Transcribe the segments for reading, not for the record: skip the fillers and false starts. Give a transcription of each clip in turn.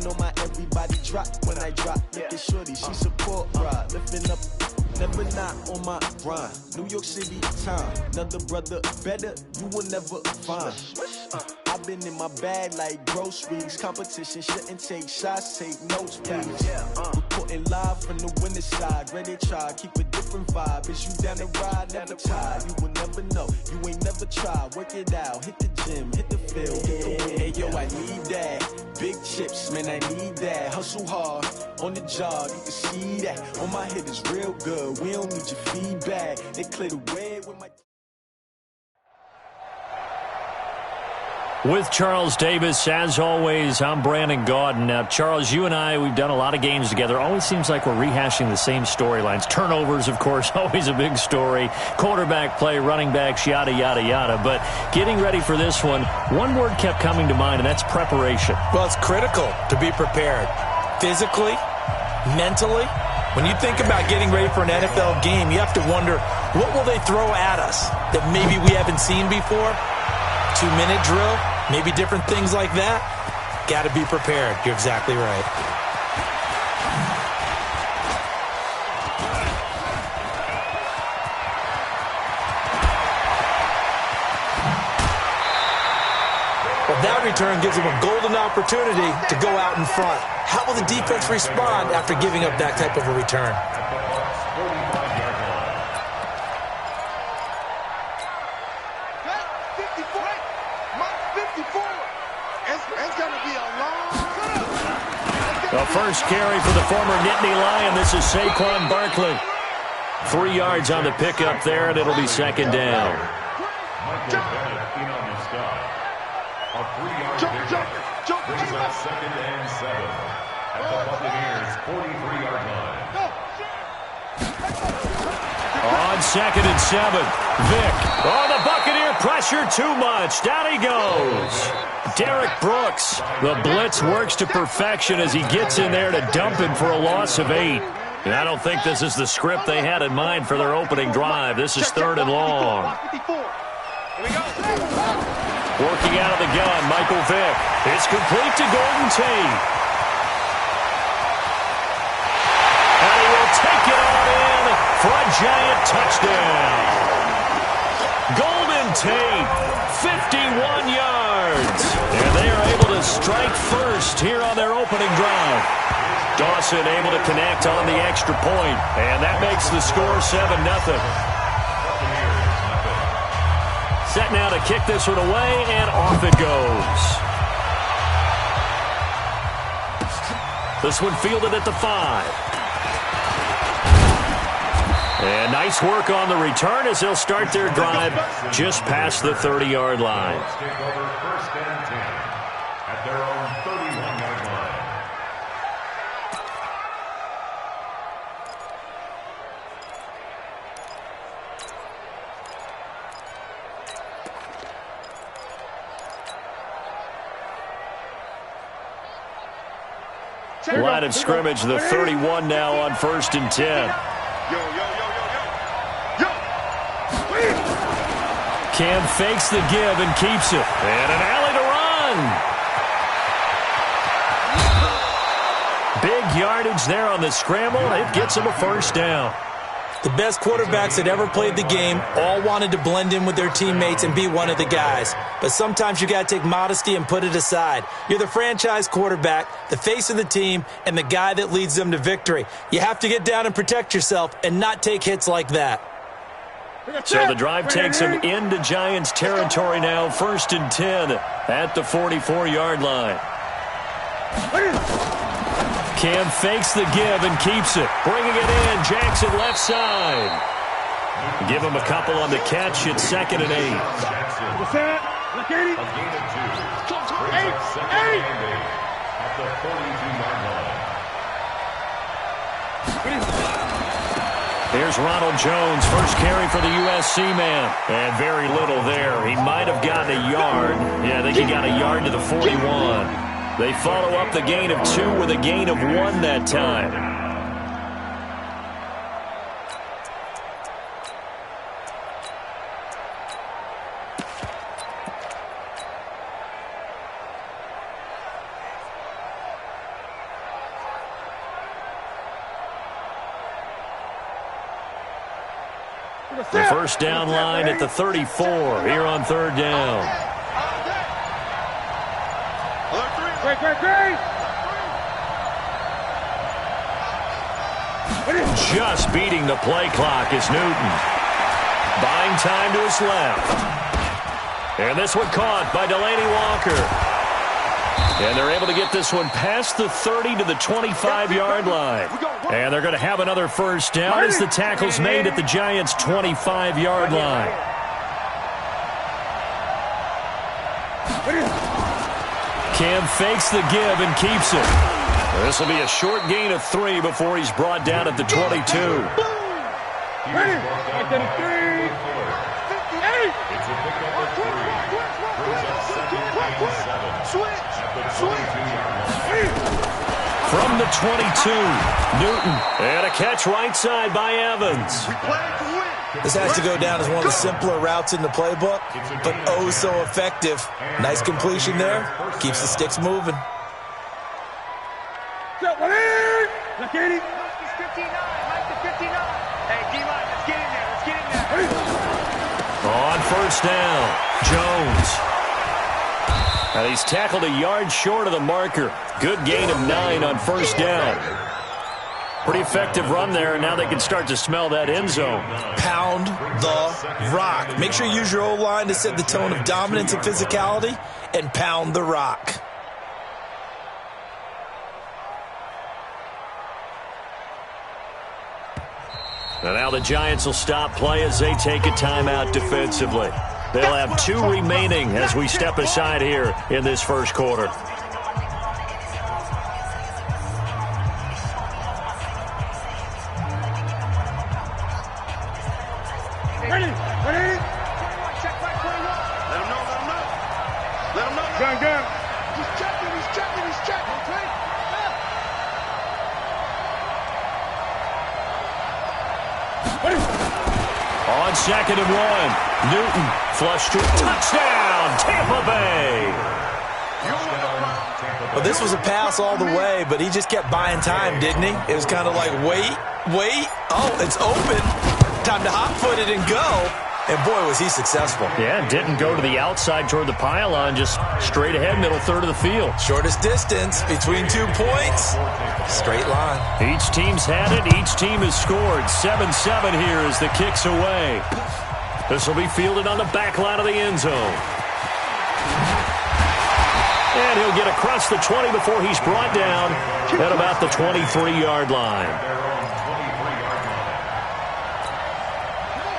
know my everybody drop when I drop. Look at shorty, she support ride, lifting up. Never not on my grind. New York City time. Another brother better, you will never find. I've been in my bag like groceries. Competition shouldn't take shots, take notes, please. Reporting live from the winning side. Ready to try, keep a different vibe. Is you down the ride, never tired. You will never know, you ain't never tried. Work it out, hit the gym, hit the field. Hey yo, I need that. Big chips, man, I need that. Hustle hard, on the job, you can see that. On my head is real good, we don't need your feedback. They clear the way with my... With Charles Davis, as always, I'm Brandon Gaudin. Now, Charles, you and I, we've done a lot of games together. Always seems like we're rehashing the same storylines. Turnovers, of course, always a big story. Quarterback play, running backs, yada, yada, yada. But getting ready for this one word kept coming to mind, and that's preparation. Well, it's critical to be prepared. Physically, mentally. When you think about getting ready for an NFL game, you have to wonder, what will they throw at us that maybe we haven't seen before? 2-minute drill, maybe different things like that. Got to be prepared. You're exactly right. Well, that return gives them a golden opportunity to go out in front. How will the defense respond after giving up that type of a return? The first carry for the former Nittany Lion. This is Saquon Barkley. 3 yards on the pickup there, and it'll be second down. A 3-yard pickup brings up 2nd and 7 at the Buccaneers' 43-yard line. On 2nd and 7, Vick. Oh, the Buccaneer pressure too much. Down he goes. Derek Brooks. The blitz works to perfection as he gets in there to dump him for a loss of 8. And I don't think this is the script they had in mind for their opening drive. This is 3rd and long. Working out of the gun, Michael Vick. It's complete to Golden Tate. And he will take it all in for a giant touchdown. Golden Tate, 51 yards. And they are able to strike first here on their opening drive. Dawson able to connect on the extra point. And that makes the score 7-0. Set now to kick this one away, and off it goes. This one fielded at the 5. And nice work on the return as they'll start their drive just past the 30-yard line. Take over 1st and 10 at their own 31-yard line. Line of scrimmage, the 31 now on 1st and 10. Cam fakes the give and keeps it. And an alley to run. Big yardage there on the scramble. It gets him a 1st down. The best quarterbacks that ever played the game all wanted to blend in with their teammates and be one of the guys. But sometimes you got to take modesty and put it aside. You're the franchise quarterback, the face of the team, and the guy that leads them to victory. You have to get down and protect yourself and not take hits like that. So the drive takes him into Giants territory now. 1st and 10 at the 44-yard line. Cam fakes the give and keeps it. Bringing it in, Jackson left side. Give him a couple on the catch. It's 2nd and 8. A gain of 2. Brings up 2nd and 8 at the 42-yard line. Here's Ronald Jones, first carry for the USC man. And very little there. He might have gotten a yard. Yeah, I think he got a yard to the 41. They follow up the gain of 2 with a gain of 1 that time. The first down line at the 34 here on third down. Just beating the play clock is Newton. Buying time to his left. And this one caught by Delaney Walker. And they're able to get this one past the 30 to the 25-yard line. And they're going to have another first down as the tackle's made at the Giants' 25-yard line. Cam fakes the give and keeps it. This will be a short gain of 3 before he's brought down at the 22. From the 22, Newton, and a catch right side by Evans. This has to go down as one of the simpler routes in the playbook, but oh so effective. Nice completion there. Keeps the sticks moving. On first down, Jones. And he's tackled a yard short of the marker. Good gain of 9 on first down. Pretty effective run there, and now they can start to smell that end zone. Pound the rock. Make sure you use your O-line to set the tone of dominance and physicality, and pound the rock. And now the Giants will stop play as they take a timeout defensively. They'll have 2 remaining as we step aside here in this first quarter. On 2nd and 1, Newton flushed to touchdown, Tampa Bay. Well, this was a pass all the way, but he just kept buying time, didn't he? It was kind of like, wait. Oh, it's open. Time to hot-foot it and go. And boy, was he successful. Yeah, didn't go to the outside toward the pylon, just straight ahead, middle third of the field. Shortest distance between 2 points. Straight line. Each team's had it. Each team has scored. 7-7 here as the kick's away. This will be fielded on the back line of the end zone. And he'll get across the 20 before he's brought down at about the 23-yard line.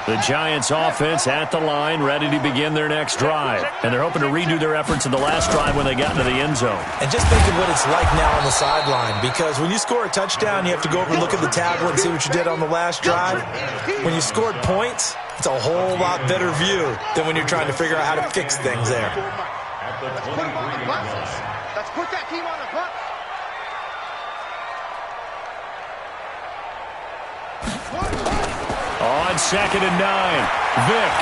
The Giants offense at the line, ready to begin their next drive. And they're hoping to redo their efforts in the last drive when they got into the end zone. And just think of what it's like now on the sideline, because when you score a touchdown, you have to go over and look at the tablet and see what you did on the last drive. When you scored points, it's a whole lot better view than when you're trying to figure out how to fix things there. Let's put that team on the bus. On 2nd and 9, Vick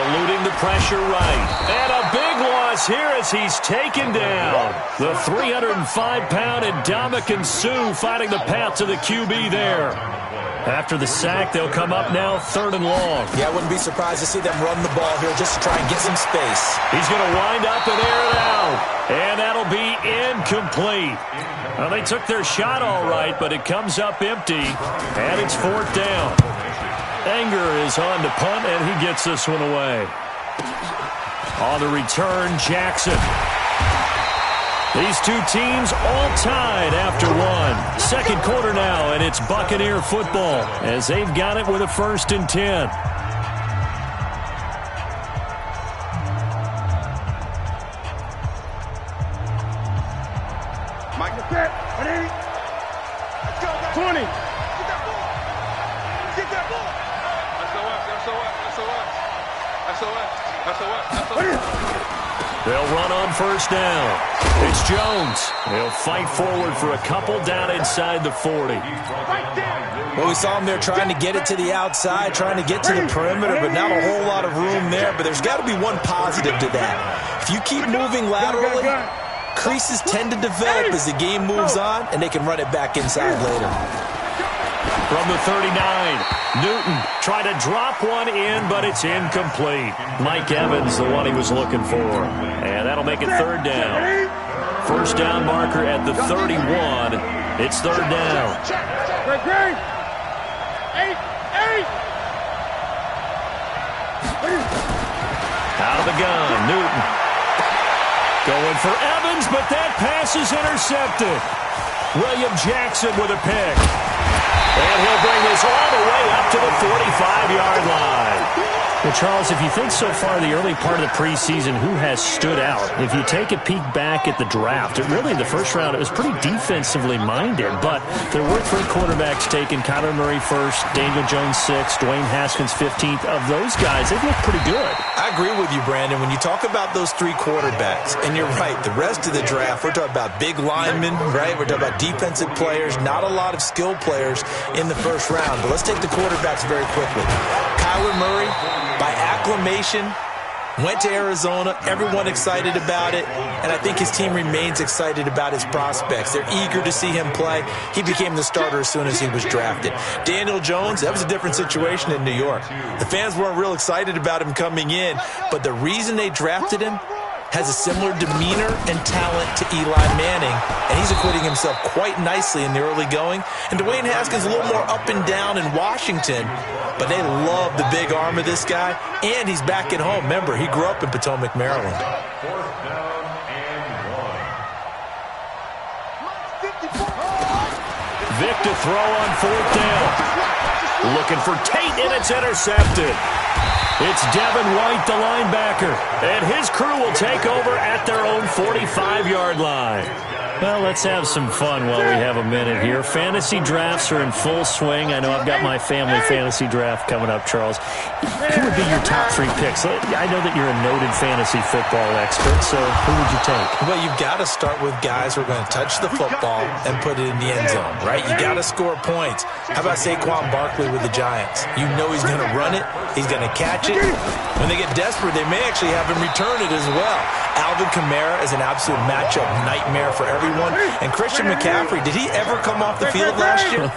eluding the pressure right. And a big loss here as he's taken down. The 305-pound Ndamukong Suh finding the path to the QB there. After the sack, they'll come up now 3rd and long. Yeah, I wouldn't be surprised to see them run the ball here just to try and get some space. He's going to wind up and air it out. And that'll be incomplete. Well, they took their shot all right, but it comes up empty. And it's 4th down. Anger is on to punt, and he gets this one away. On the return, Jackson. These two teams all tied after one. 2nd quarter now, and it's Buccaneer football as they've got it with a 1st and 10. Mike, get 20. Get that ball. They'll run on 1st down. It's Jones. They'll fight forward for a couple down inside the 40. Well, we saw him there trying to get it to the outside, trying to get to the perimeter, but not a whole lot of room there. But there's got to be one positive to that. If you keep moving laterally, creases tend to develop as the game moves on, and they can run it back inside later. From the 39, Newton tried to drop one in, but it's incomplete. Mike Evans, the one he was looking for. And that'll make it third down. First down marker at the 31. It's third down. Out of the gun, Newton. Going for Evans, but that pass is intercepted. William Jackson with a pick. And he'll bring this all the way up to the 45-yard line. Well, Charles, if you think so far the early part of the preseason, who has stood out? If you take a peek back at the draft, really in the first round, it was pretty defensively minded. But there were 3 quarterbacks taken. Kyler Murray first, Daniel Jones 6th, Dwayne Haskins 15th. Of those guys, they've looked pretty good. I agree with you, Brandon. When you talk about those 3 quarterbacks, and you're right, the rest of the draft, we're talking about big linemen, right? We're talking about defensive players, not a lot of skilled players in the first round. But let's take the quarterbacks very quickly. Kyler Murray, by acclamation, went to Arizona. Everyone excited about it. And I think his team remains excited about his prospects. They're eager to see him play. He became the starter as soon as he was drafted. Daniel Jones, that was a different situation in New York. The fans weren't real excited about him coming in. But the reason they drafted him, has a similar demeanor and talent to Eli Manning, and he's acquitting himself quite nicely in the early going. And Dwayne Haskins a little more up and down in Washington, but they love the big arm of this guy, and he's back at home. Remember, he grew up in Potomac, Maryland. Fourth down and 1. Vic to throw on fourth down. Looking for Tate, and it's intercepted. It's Devin White, the linebacker, and his crew will take over at their own 45-yard line. Well, let's have some fun while we have a minute here. Fantasy drafts are in full swing. I know I've got my family fantasy draft coming up, Charles. Who would be your top 3 picks? I know that you're a noted fantasy football expert, so who would you take? Well, you've got to start with guys who are going to touch the football and put it in the end zone, right? You got to score points. How about Saquon Barkley with the Giants? You know he's going to run it. He's going to catch it. When they get desperate, they may actually have him return it as well. Alvin Kamara is an absolute matchup nightmare for everyone. And Christian McCaffrey, did he ever come off the field last year?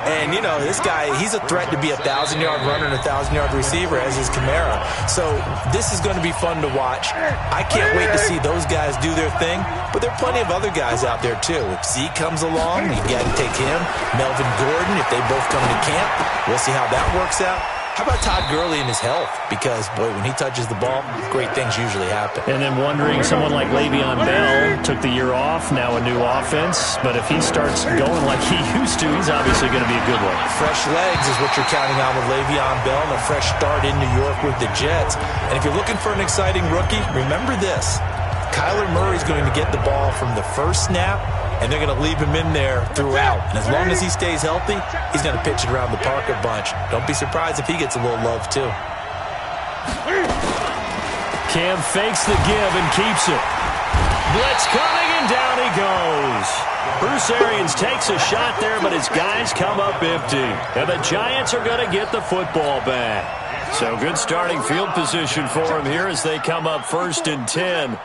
And, you know, this guy, he's a threat to be a 1,000-yard runner and a 1,000-yard receiver, as is Kamara. So this is going to be fun to watch. I can't wait to see those guys do their thing. But there are plenty of other guys out there, too. If Zeke comes along, you got to take him. Melvin Gordon, if they both come to camp, we'll see how that works out. How about Todd Gurley and his health? Because, boy, when he touches the ball, great things usually happen. And then wondering, someone like Le'Veon Bell took the year off, now a new offense. But if he starts going like he used to, he's obviously going to be a good one. Fresh legs is what you're counting on with Le'Veon Bell and a fresh start in New York with the Jets. And if you're looking for an exciting rookie, remember this. Kyler Murray's going to get the ball from the first snap, and they're going to leave him in there throughout. And as long as he stays healthy, he's going to pitch it around the park a bunch. Don't be surprised if he gets a little love, too. Cam fakes the give and keeps it. Blitz coming, and down he goes. Bruce Arians takes a shot there, but his guys come up empty. And the Giants are going to get the football back. So good starting field position for him here as they come up 1st and 10.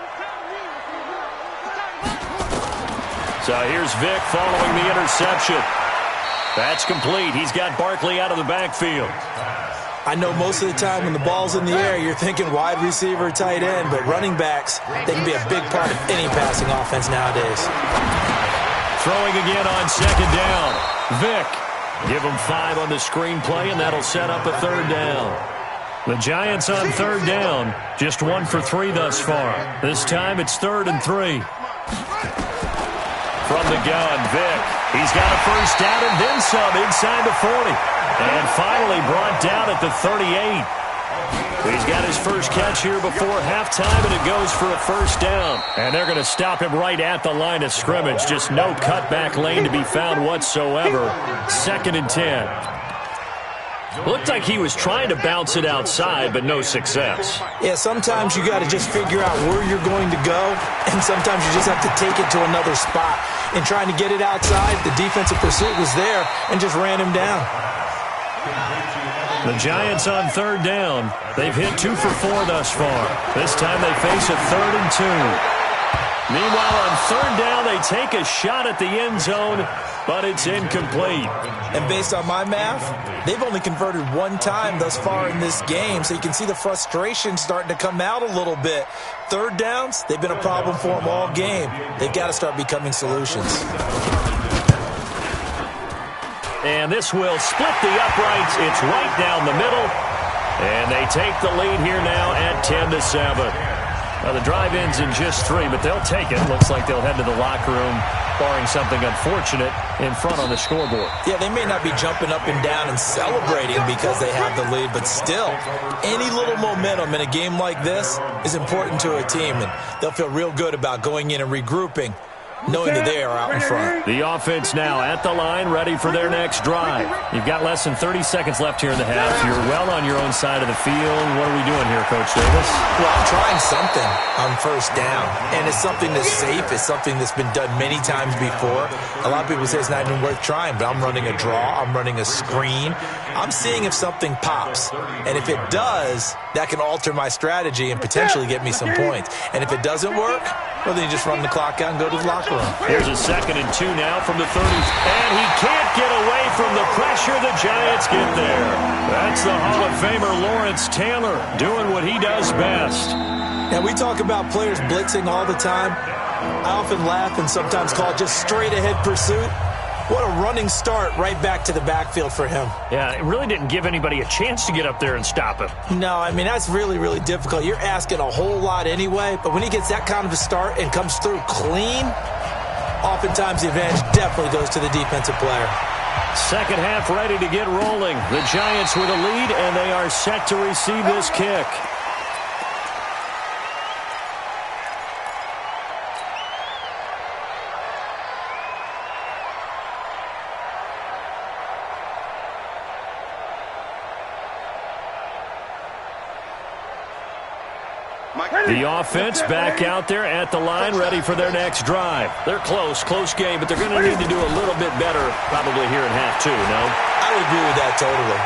So here's Vic following the interception. That's complete. He's got Barkley out of the backfield. I know most of the time when the ball's in the air, you're thinking wide receiver, tight end, but running backs, they can be a big part of any passing offense nowadays. Throwing again on 2nd down. Vic. Give him 5 on the screenplay, and that'll set up a 3rd down. The Giants on 3rd down. Just 1 for 3 thus far. This time it's 3rd and 3. From the gun, Vic. He's got a first down and then some inside the 40. And finally brought down at the 38. He's got his first catch here before halftime, and it goes for a first down. And they're going to stop him right at the line of scrimmage. Just no cutback lane to be found whatsoever. 2nd and 10. Looked like he was trying to bounce it outside, but no success. Yeah, sometimes you got to just figure out where you're going to go, and sometimes you just have to take it to another spot. In trying to get it outside, the defensive pursuit was there and just ran him down. The Giants on 3rd down. They've hit 2 for 4 thus far. This time they face a 3rd and 2. Meanwhile, on third down, they take a shot at the end zone, but it's incomplete. And based on my math, they've only converted one time thus far in this game, so you can see the frustration starting to come out a little bit. Third downs, they've been a problem for them all game. They've got to start becoming solutions. And this will split the uprights. It's right down the middle. And they take the lead here now at 10-7. Now, the drive ends in just 3, but they'll take it. Looks like they'll head to the locker room, barring something unfortunate, in front on the scoreboard. Yeah, they may not be jumping up and down and celebrating because they have the lead, but still, any little momentum in a game like this is important to a team, and they'll feel real good about going in and regrouping, knowing that they are out in front. The offense now at the line, ready for their next drive. You've got less than 30 seconds left here in the half. You're well on your own side of the field. What are we doing here, Coach Davis? Well, I'm trying something on first down, and it's something that's safe. It's something that's been done many times before. A lot of people say it's not even worth trying, but I'm running a draw. I'm running a screen. I'm seeing if something pops, and if it does, that can alter my strategy and potentially get me some points. And if it doesn't work, well, then you just run the clock out and go to the locker room. Here's a 2nd and 2 now from the 30. And he can't get away from the pressure. The Giants get there. That's the Hall of Famer Lawrence Taylor doing what he does best. Now, we talk about players blitzing all the time. I often laugh and sometimes call it just straight-ahead pursuit. What a running start right back to the backfield for him. Yeah, it really didn't give anybody a chance to get up there and stop him. No, I mean, that's really, really difficult. You're asking a whole lot anyway, but when he gets that kind of a start and comes through clean, oftentimes the advantage definitely goes to the defensive player. Second half ready to get rolling. The Giants with a lead, and they are set to receive this kick. The offense back out there at the line, ready for their next drive. They're close game, but they're going to need to do a little bit better probably here in half 2, no? I would agree with that totally.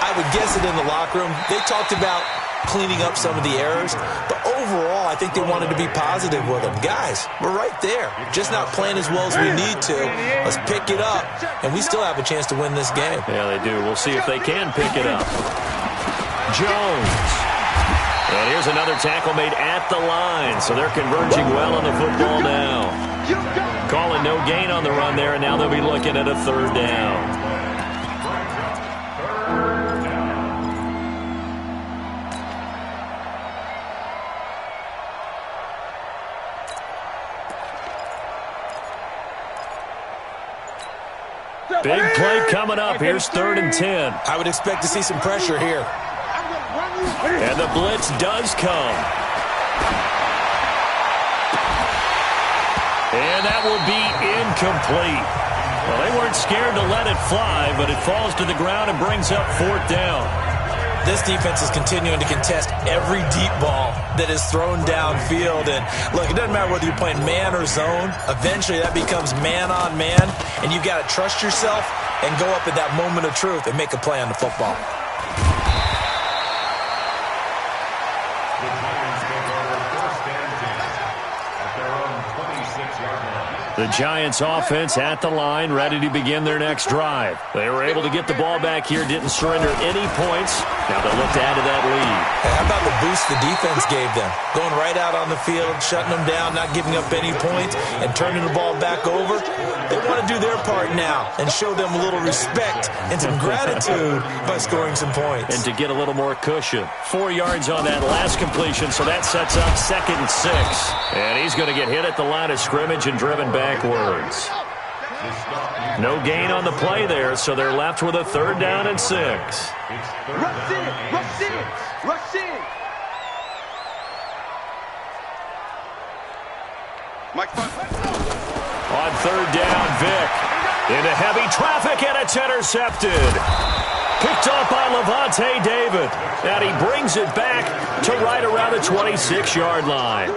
I would guess it in the locker room. They talked about cleaning up some of the errors, but overall, I think they wanted to be positive with them. Guys, we're right there. Just not playing as well as we need to. Let's pick it up, and we still have a chance to win this game. Yeah, they do. We'll see if they can pick it up. Jones. And here's another tackle made at the line, so they're converging well on the football now. Calling no gain on the run there, and now they'll be looking at a 3rd down. Big play coming up. Here's 3rd and 10. I would expect to see some pressure here. And the blitz does come. And that will be incomplete. Well, they weren't scared to let it fly, but it falls to the ground and brings up 4th down. This defense is continuing to contest every deep ball that is thrown downfield. And, look, it doesn't matter whether you're playing man or zone. Eventually, that becomes man-on-man, and you've got to trust yourself and go up at that moment of truth and make a play on the football. The Giants offense at the line, ready to begin their next drive. They were able to get the ball back here, didn't surrender any points. Now they'll look to add to that lead. Hey, how about the boost the defense gave them? Going right out on the field, shutting them down, not giving up any points, and turning the ball back over. They want to do their part now and show them a little respect and some gratitude by scoring some points. And to get a little more cushion. 4 yards on that last completion, so that sets up 2nd and 6. And he's going to get hit at the line of scrimmage and driven backwards. No gain on the play there, so they're left with a 3rd down and 6. Rush in. On 3rd down, Vick. Into heavy traffic, and it's intercepted. Picked off by Levante David. And he brings it back to right around the 26-yard line.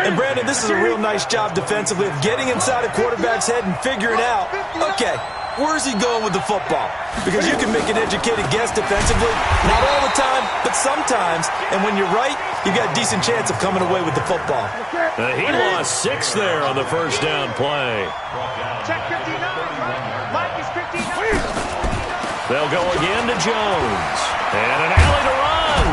And, Brandon, this is a real nice job defensively of getting inside a quarterback's head and figuring out, okay, Where's he going with the football? Because you can make an educated guess defensively. Not all the time, but sometimes. And when you're right, you've got a decent chance of coming away with the football. He lost 6 there on the first down play. Check 59. Mike is 59. They'll go again to Jones. And an alley to run.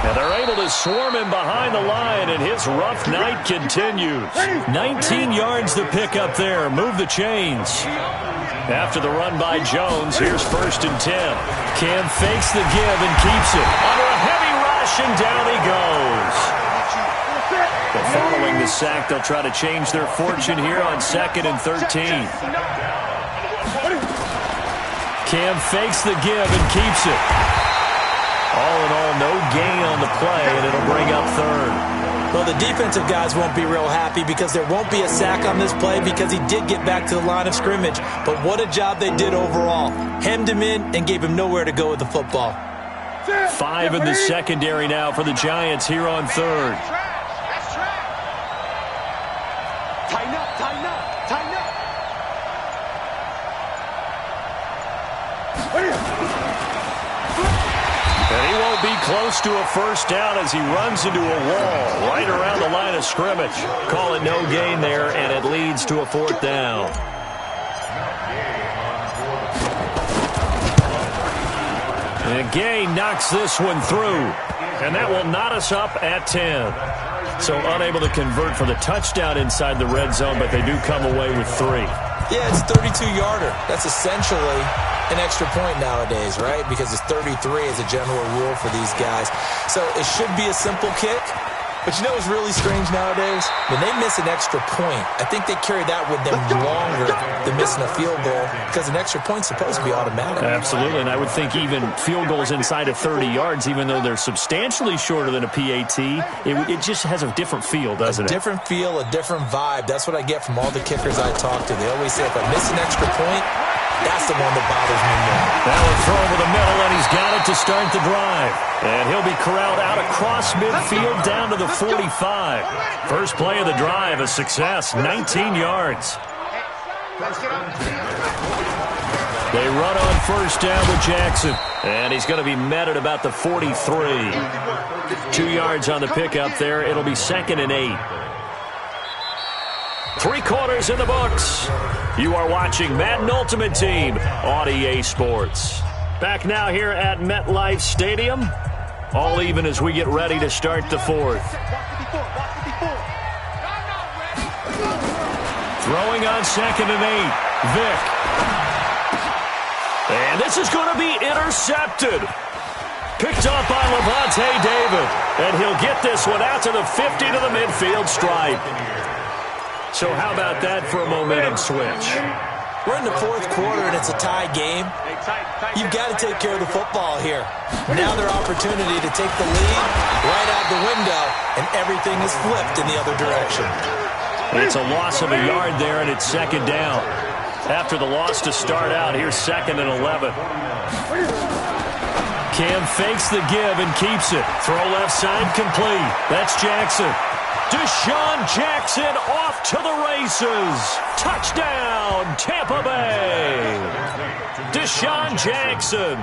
And they're able to swarm him behind the line, and his rough night continues. 19 yards to pick up there. Move the chains. After the run by Jones, here's 1st and 10. Cam fakes the give and keeps it. Under a heavy rush, and down he goes. But following the sack, they'll try to change their fortune here on 2nd and 13. Cam fakes the give and keeps it. All in all, no gain on the play, and it'll bring up 3rd. Well, the defensive guys won't be real happy because there won't be a sack on this play because he did get back to the line of scrimmage. But what a job they did overall. Hemmed him in and gave him nowhere to go with the football. 5 in the secondary now for the Giants here on 3rd. That's trash. Tighten up, tighten up, tighten up. And he won't be close to a first down as he runs into a wall right around the line of scrimmage. Call it no gain there, and it leads to a 4th down. And Gay knocks this one through, and that will knot us up at 10. So unable to convert for the touchdown inside the red zone, but they do come away with 3. Yeah, it's a 32-yarder. That's essentially an extra point nowadays, right? Because it's 33 as a general rule for these guys. So it should be a simple kick. But you know what's really strange nowadays? When they miss an extra point, I think they carry that with them longer than missing a field goal because an extra point's supposed to be automatic. Absolutely, and I would think even field goals inside of 30 yards, even though they're substantially shorter than a PAT, it just has a different feel, doesn't it? A different feel, a different vibe. That's what I get from all the kickers I talk to. They always say if I miss an extra point, that's the one that bothers me more. That one throw over the middle, and he's got it to start the drive. And he'll be corralled out across midfield down to the 45. First play of the drive, a success, 19 yards. They run on first down with Jackson. And he's going to be met at about the 43. 2 yards on the pickup there. It'll be 2nd and 8. 3 quarters in the books. You are watching Madden Ultimate Team on EA Sports. Back now here at MetLife Stadium. All even as we get ready to start the 4th. Throwing on 2nd and 8. Vick. And this is going to be intercepted. Picked up by Levante David. And he'll get this one out to the 50 to the midfield stripe. So how about that for a momentum switch? We're in the 4th quarter, and it's a tie game. You've got to take care of the football here. Now their opportunity to take the lead right out the window, and everything is flipped in the other direction. It's a loss of a yard there, and it's 2nd down. After the loss to start out, here's 2nd and 11. Cam fakes the give and keeps it. Throw left side complete. That's Jackson. Deshaun Jackson off to the races. Touchdown, Tampa Bay. Deshaun Jackson,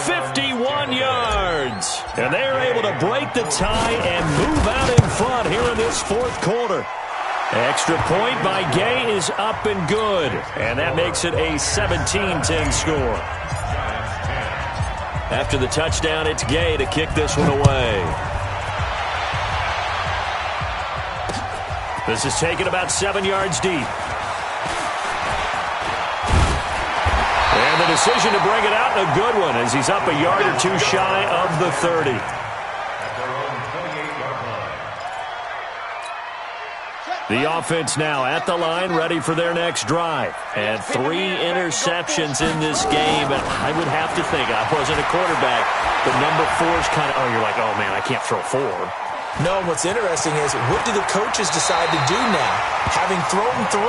51 yards. And they're able to break the tie and move out in front here in this 4th quarter. Extra point by Gay is up and good. And that makes it a 17-10 score. After the touchdown, it's Gay to kick this one away. This is taken about 7 yards deep. And the decision to bring it out, a good one, as he's up a yard or 2 shy of the 30. The offense now at the line, ready for their next drive. And 3 interceptions in this game. And I would have to think, I wasn't a quarterback, but number 4 is kind of, you're like, oh, man, I can't throw 4. No, what's interesting is what do the coaches decide to do now? Having thrown 3,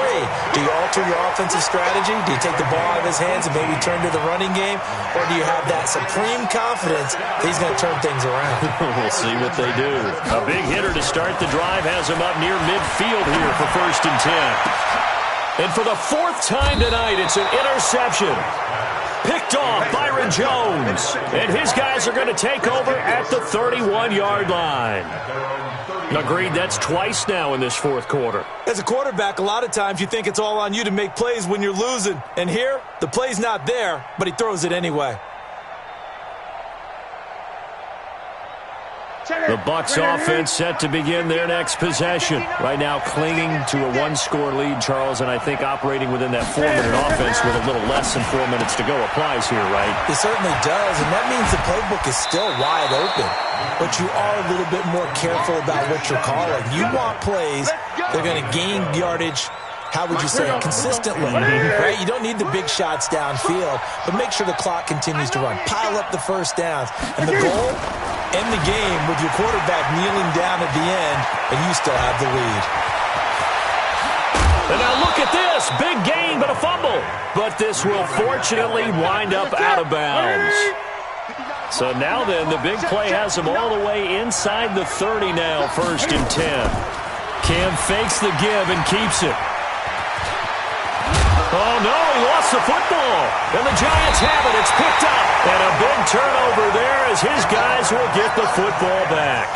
do you alter your offensive strategy? Do you take the ball out of his hands and maybe turn to the running game? Or do you have that supreme confidence that he's going to turn things around? We'll see what they do. A big hitter to start the drive has him up near midfield here for 1st and 10. And for the fourth time tonight, it's an interception. Picked off Byron Jones. And his guys are going to take over at the 31-yard line. Agreed, that's twice now in this fourth quarter. As a quarterback, a lot of times you think it's all on you to make plays when you're losing. And here, the play's not there, but he throws it anyway. The Bucs offense set to begin their next possession. Right now clinging to a one-score lead, Charles, and I think operating within that 4-minute offense with a little less than 4 minutes to go applies here, right? It certainly does, and that means the playbook is still wide open. But you are a little bit more careful about what you're calling. You want plays that are going to gain yardage, how would you say it, consistently, right? You don't need the big shots downfield, but make sure the clock continues to run. Pile up the first downs. And the goal, end the game with your quarterback kneeling down at the end, and you still have the lead. And now look at this. Big gain, but a fumble. But this will fortunately wind up out of bounds. So now then, the big play has him all the way inside the 30 now, 1st and 10. Cam fakes the give and keeps it. Oh, no, he lost the football. And the Giants have it. It's picked up. And a big turnover there as his guys will get the football back.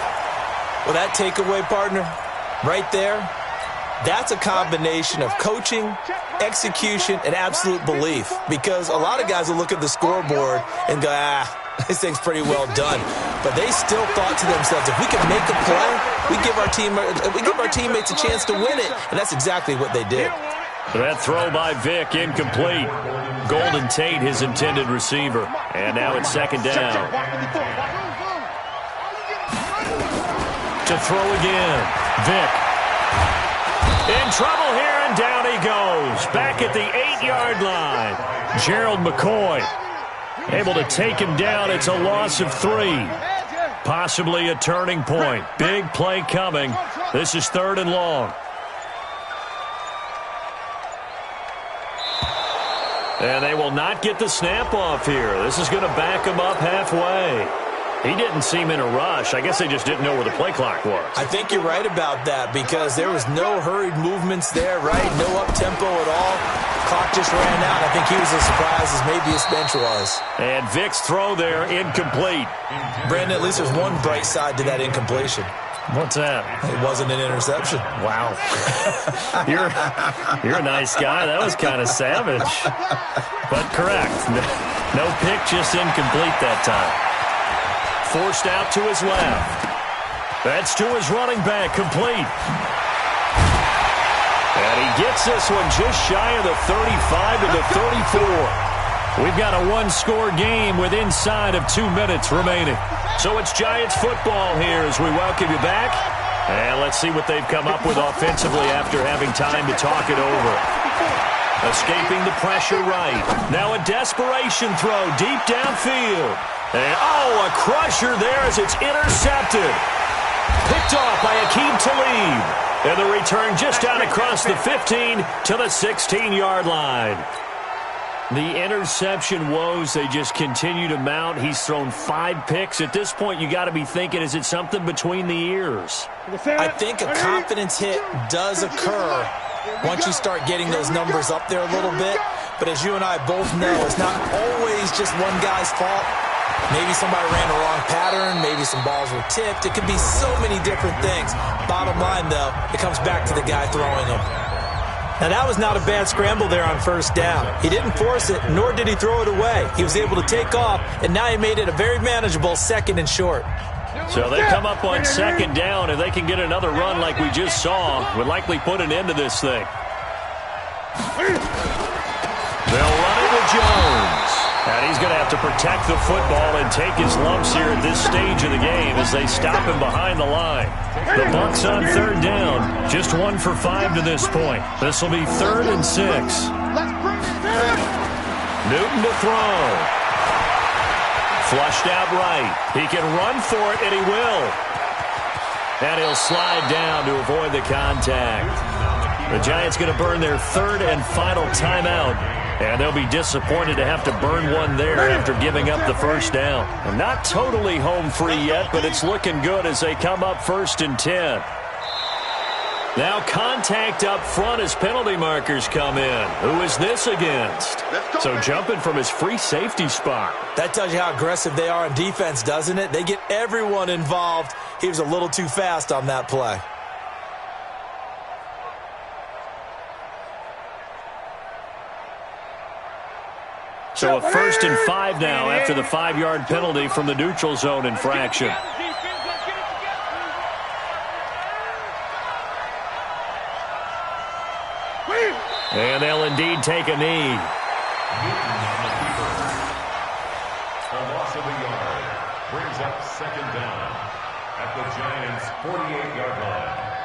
Well, that takeaway, partner, right there, that's a combination of coaching, execution, and absolute belief. Because a lot of guys will look at the scoreboard and go, this thing's pretty well done. But they still thought to themselves, if we can make a play, we give our teammates a chance to win it. And that's exactly what they did. That throw by Vick, incomplete. Golden Tate, his intended receiver. And now it's 2nd down. To throw again. Vick. In trouble here, and down he goes. Back at the 8-yard line. Gerald McCoy able to take him down. It's a loss of 3. Possibly a turning point. Big play coming. This is 3rd and long. And they will not get the snap off here. This is going to back him up halfway. He didn't seem in a rush. I guess they just didn't know where the play clock was. I think you're right about that because there was no hurried movements there, right? No up-tempo at all. Clock just ran out. I think he was as surprised as maybe his bench was. And Vick's throw there, incomplete. Brandon, at least there's one bright side to that incompletion. What's that? It wasn't an interception. Wow. You're a nice guy. That was kind of savage. But correct. No pick, just incomplete that time. Forced out to his left. That's to his running back, complete. And he gets this one just shy of the 35 to the 34. We've got a one-score game with inside of 2 minutes remaining. So it's Giants football here as we welcome you back. And let's see what they've come up with offensively after having time to talk it over. Escaping the pressure right. Now a desperation throw deep downfield. And, a crusher there as it's intercepted. Picked off by Akeem Talib. And the return just down across the 15 to the 16-yard line. The interception woes, they just continue to mount. He's thrown 5 picks. At this point, you got to be thinking, is it something between the ears? I think a confidence hit does occur once you start getting those numbers up there a little bit. But as you and I both know, it's not always just one guy's fault. Maybe somebody ran the wrong pattern. Maybe some balls were tipped. It could be so many different things. Bottom line, though, it comes back to the guy throwing them. Now, that was not a bad scramble there on 1st down. He didn't force it, nor did he throw it away. He was able to take off, and now he made it a very manageable 2nd and short. So they come up on 2nd down, and they can get another run like we just saw. Would likely put an end to this thing. They'll run it with Jones. And he's going to have to protect the football and take his lumps here at this stage of the game as they stop him behind the line. The Bucs on 3rd down. Just 1 for 5 to this point. This will be 3rd and 6. Newton to throw. Flushed out right. He can run for it, and he will. And he'll slide down to avoid the contact. The Giants going to burn their 3rd and final timeout. And they'll be disappointed to have to burn one there after giving up the 1st down. And not totally home free yet, but it's looking good as they come up 1st and 10. Now contact up front as penalty markers come in. Who is this against? So jumping from his free safety spot. That tells you how aggressive they are in defense, doesn't it? They get everyone involved. He was a little too fast on that play. So a 1st and 5 now after the 5-yard penalty from the neutral zone infraction. And they'll indeed take a knee. A loss of a yard brings up 2nd down at the Giants' 48-yard line.